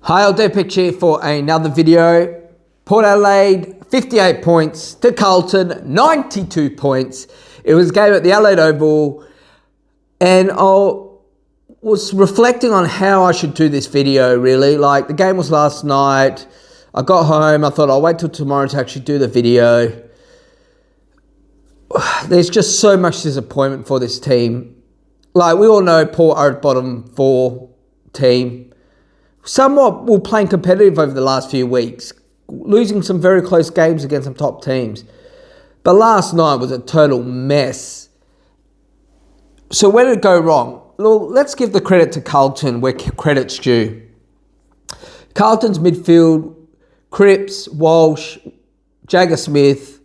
Hi, I'll do a picture for another video. Port Adelaide, 58 points to Carlton, 92 points. It was a game at the Adelaide Oval, and I was reflecting on how I should do this video, really. Like, the game was last night. I got home, I thought I'll wait till tomorrow to actually do the video. There's just so much disappointment for this team. Like, we all know Port are a bottom 4 team. Somewhat we're playing competitive over the last few weeks, losing some very close games against some top teams. But last night was a total mess. So where did it go wrong? Well, let's give the credit to Carlton where credit's due. Carlton's midfield, Cripps, Walsh, Jagger Smith,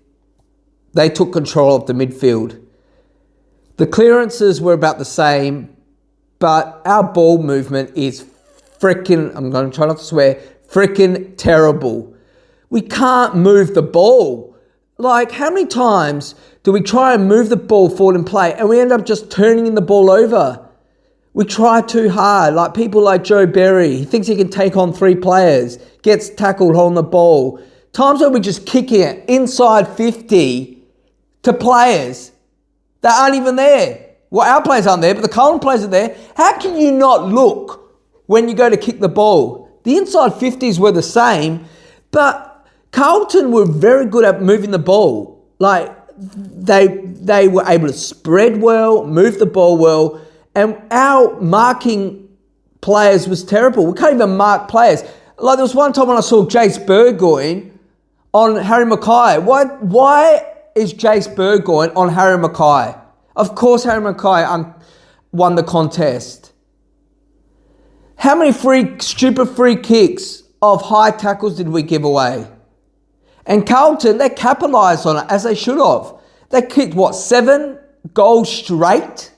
they took control of the midfield. The clearances were about the same, but our ball movement is freaking, I'm going to try not to swear, freaking terrible. We can't move the ball. Like, how many times do we try and move the ball forward and play and we end up just turning the ball over? We try too hard. Like people like Joe Berry, he thinks he can take on 3 players, gets tackled holding the ball. Times when we're just kicking it inside 50 to players that aren't even there. Well, our players aren't there, but the Carlton players are there. How can you not look when you go to kick the ball? The inside 50s were the same, but Carlton were very good at moving the ball. Like, they were able to spread well, move the ball well, and our marking players was terrible. We can't even mark players. Like, there was one time when I saw Jace Burgoyne on Harry Mackay. Why is Jace Burgoyne on Harry Mackay? Of course Harry Mackay won the contest. How many stupid free kicks of high tackles did we give away? And Carlton, they capitalised on it as they should have. They kicked, 7 goals straight?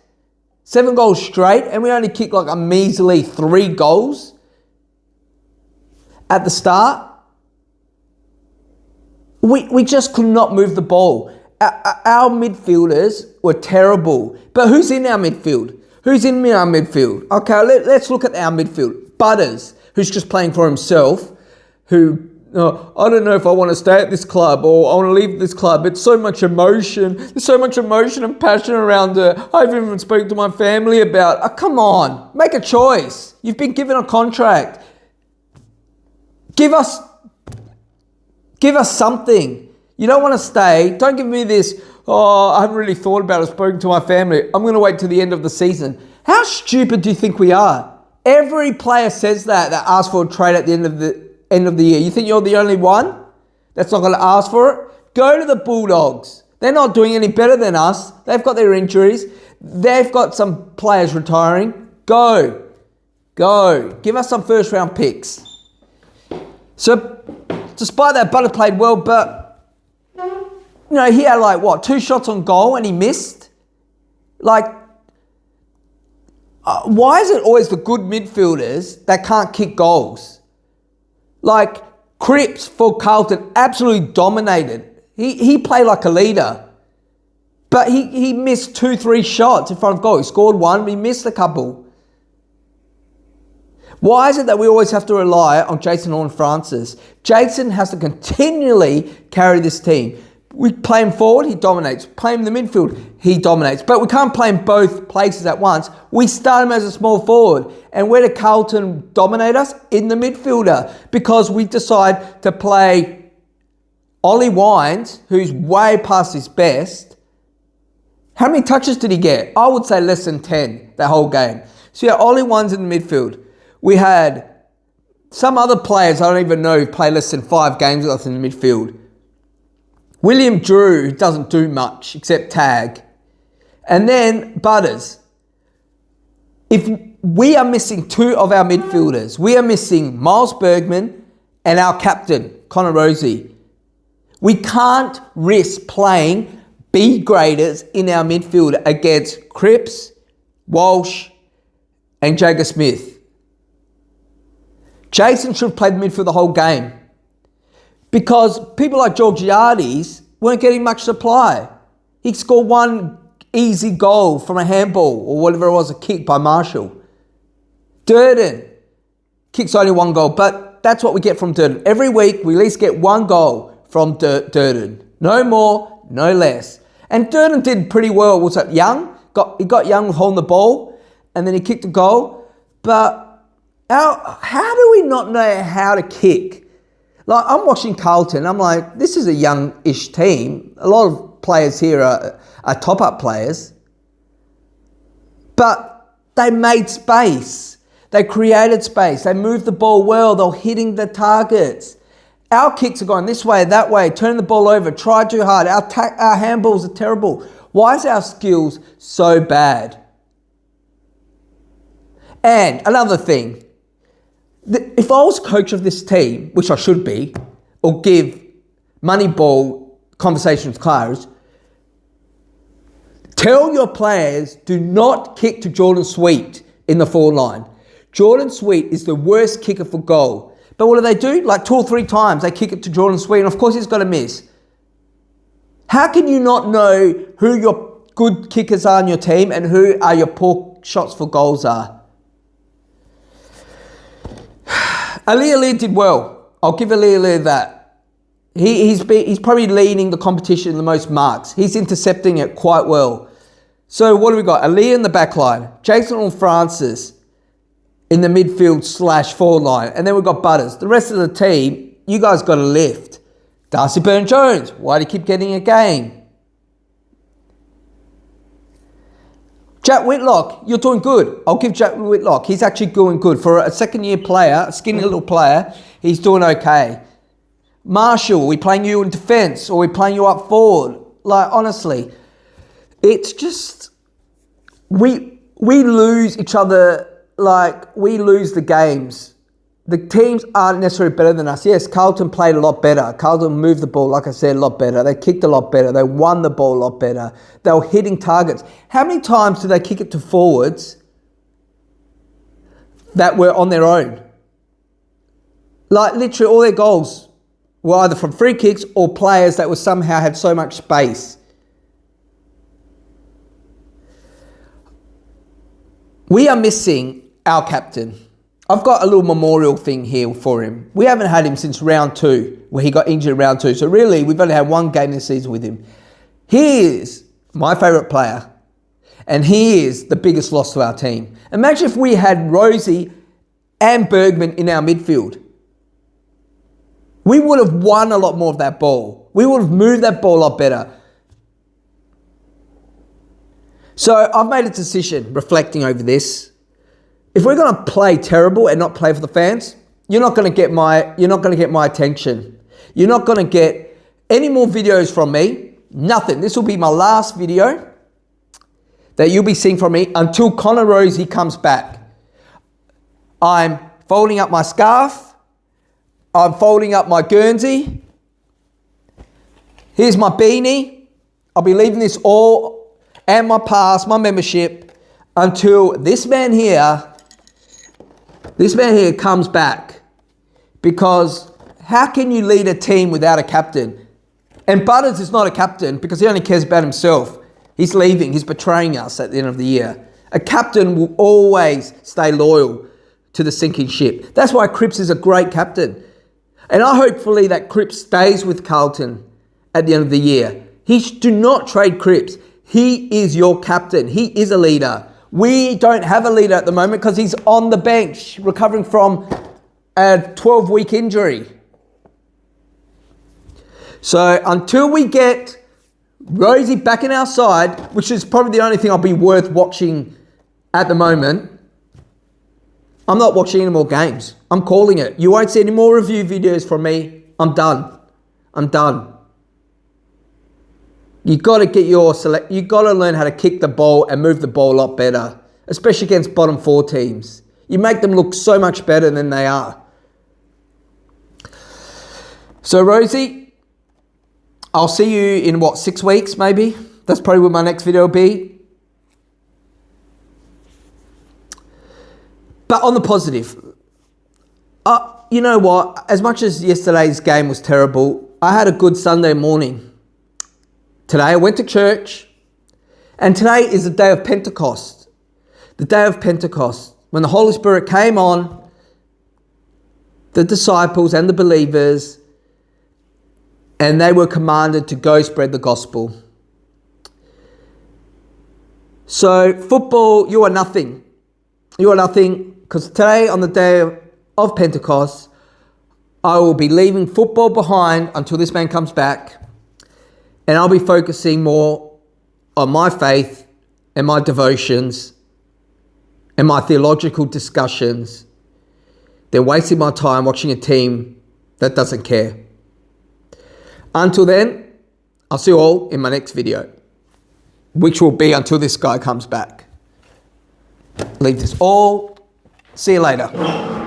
7 goals straight, and we only kicked like a measly 3 goals at the start. We just could not move the ball. Our midfielders were terrible. But who's in our midfield? Who's in our midfield? Okay, let's look at our midfield. Butters, who's just playing for himself, who, I don't know if I want to stay at this club or I want to leave this club. It's so much emotion. There's so much emotion and passion around it. I haven't even spoken to my family about it. Come on, make a choice. You've been given a contract. Give us something. You don't want to stay. Don't give me this, I haven't really thought about it, spoken to my family. I'm going to wait till the end of the season. How stupid do you think we are? Every player says that asks for a trade at the end of the year. You think you're the only one that's not going to ask for it? Go to the Bulldogs. They're not doing any better than us. They've got their injuries. They've got some players retiring. Go. Give us some first round picks. So, despite that, Butter played well, but he had 2 shots on goal and he missed. Why is it always the good midfielders that can't kick goals? Like, Cripps for Carlton absolutely dominated. He played like a leader. But he missed 2-3 shots in front of goal. He scored 1, but he missed a couple. Why is it that we always have to rely on Jason Horne-Francis? Jason has to continually carry this team. We play him forward, he dominates. Play him in the midfield, he dominates. But we can't play him both places at once. We start him as a small forward. And where did Carlton dominate us? In the midfielder. Because we decide to play Ollie Wines, who's way past his best. How many touches did he get? I would say less than 10 that whole game. So yeah, Ollie Wines in the midfield. We had some other players, I don't even know, who play less than 5 games with us in the midfield. William Drew, who doesn't do much except tag. And then Butters. If we are missing 2 of our midfielders, we are missing Miles Bergman and our captain, Connor Rosie. We can't risk playing B-graders in our midfield against Cripps, Walsh, and Jagger Smith. Jason should have played the midfield the whole game. Because people like Georgiades weren't getting much supply. He scored 1 easy goal from a handball or whatever it was, a kick by Marshall. Durden, kicks only one goal, but that's what we get from Durden. Every week, we at least get one goal from Durden. No more, no less. And Durden did pretty well. Was it Young? He got Young holding the ball, and then he kicked a goal. But how do we not know how to kick? Like, I'm watching Carlton. I'm like, this is a young-ish team. A lot of players here are top-up players. But they made space. They created space. They moved the ball well. They're hitting the targets. Our kicks are going this way, that way, turn the ball over, try too hard. Our handballs are terrible. Why is our skills so bad? And another thing, if I was coach of this team, which I should be, or give Moneyball conversations closed, tell your players, do not kick to Jordan Sweet in the forward line. Jordan Sweet is the worst kicker for goal. But what do? Like 2 or 3 times, they kick it to Jordan Sweet, and of course he's got to miss. How can you not know who your good kickers are on your team and who are your poor shots for goals are? Ali did well. I'll give Ali that. He's probably leading the competition the most marks. He's intercepting it quite well. So what do we got? Ali in the back line. Jason or Francis in the midfield / forward line. And then we've got Butters. The rest of the team, you guys got to lift. Darcy Byrne-Jones, why do you keep getting a game? Jack Whitlock, you're doing good. I'll give Jack Whitlock. He's actually doing good. For a second-year player, a skinny little player, he's doing okay. Marshall, are we playing you in defence or are we playing you up forward? Like, honestly, it's just, we lose each other. Like, we lose the games. The teams aren't necessarily better than us. Yes, Carlton played a lot better. Carlton moved the ball, like I said, a lot better. They kicked a lot better. They won the ball a lot better. They were hitting targets. How many times did they kick it to forwards that were on their own? Like, literally all their goals were either from free kicks or players that were somehow had so much space. We are missing our captain. I've got a little memorial thing here for him. We haven't had him since round 2, where he got injured in round 2. So really, we've only had one game this season with him. He is my favourite player, and he is the biggest loss to our team. Imagine if we had Rosie and Bergman in our midfield. We would have won a lot more of that ball. We would have moved that ball a lot better. So I've made a decision, reflecting over this. If we're going to play terrible and not play for the fans, you're not going to get my attention. You're not going to get any more videos from me. Nothing. This will be my last video that you'll be seeing from me until Connor Rosie comes back. I'm folding up my scarf. I'm folding up my Guernsey. Here's my beanie. I'll be leaving this all and my pass, my membership, until this man here comes back. Because how can you lead a team without a captain? And Butters is not a captain because he only cares about himself. He's leaving. He's betraying us at the end of the year. A captain will always stay loyal to the sinking ship. That's why Cripps is a great captain. And hopefully that Cripps stays with Carlton at the end of the year. Do not trade Cripps. He is your captain. He is a leader. We don't have a leader at the moment because he's on the bench recovering from a 12-week injury. So until we get Rosie back in our side, which is probably the only thing I'll be worth watching at the moment, I'm not watching any more games. I'm calling it. You won't see any more review videos from me. I'm done. I'm done. You got to get you got to learn how to kick the ball and move the ball a lot better, especially against bottom 4 teams. You make them look so much better than they are. So Rosie, I'll see you in 6 weeks maybe. That's probably what my next video will be. But on the positive, you know what? As much as yesterday's game was terrible, I had a good Sunday morning. Today I went to church, and today is the day of Pentecost. The day of Pentecost, when the Holy Spirit came on the disciples and the believers, and they were commanded to go spread the gospel. So football, you are nothing. You are nothing, because today, on the day of Pentecost, I will be leaving football behind until this man comes back, and I'll be focusing more on my faith and my devotions and my theological discussions than wasting my time watching a team that doesn't care. Until then, I'll see you all in my next video, which will be until this guy comes back. Leave this all. See you later.